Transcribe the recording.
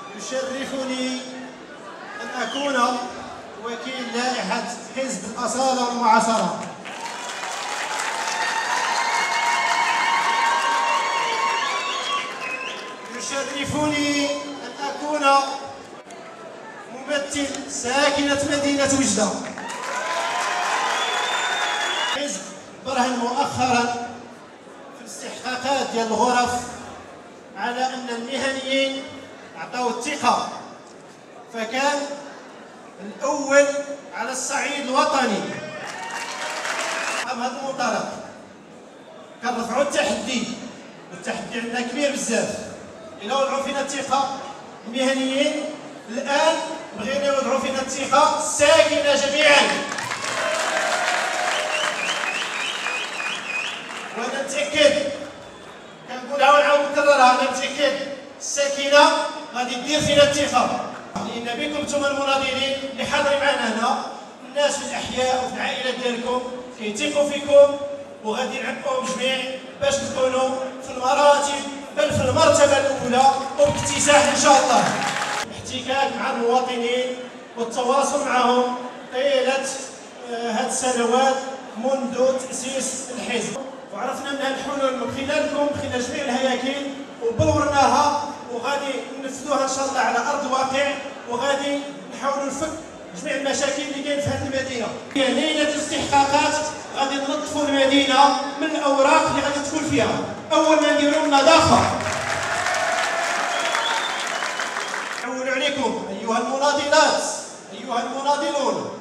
يشرفني أن أكون وكيل لائحة حزب الأصالة والمعاصرة. يشرفني أن أكون ممثل ساكنة مدينة وجدة. حزب برهن مؤخرا في الاستحقاقات ديال الغرف على أن المهنيين أعطاو الثقة، فكان الأول على الصعيد الوطني. هذا المنطلق كنرفعوا التحدي، والتحدي عندنا كبير بزاف. إلا وضعوا فينا الثقة المهنيين، الآن بغينا يوضعوا فينا الثقة الساكنة جميعا. وأنا متأكد، كنقولها ونعاود نكررها، أنا متأكد الساكنة غادي دير فينا الثقة، لأن بكم نتوما المناضلين اللي حاضرين معنا هنا، الناس في الأحياء وفي العائلات ديالكم كيثيقوا فيكم، وغادي نعبقوهم جميع باش تكونوا في المراتب، بل في المرتبة الأولى وباكتساح إن شاء الله. الاحتكاك مع المواطنين والتواصل معهم طيلة هذه السنوات منذ تأسيس الحزب، وعرفنا منها الحلول من خلالكم، من خلال جميع الهياكل، وبلورناها وغادي ننفذوها ان شاء الله على ارض الواقع، وغادي نحاولوا نفك جميع المشاكل اللي كاين في هذه المدينه. هي ليله الاستحقاقات غادي ننظفوا المدينه من الاوراق اللي غادي تكون فيها. اول ما نديروا النظافه، نحول عليكم ايها المناضلات ايها المناضلون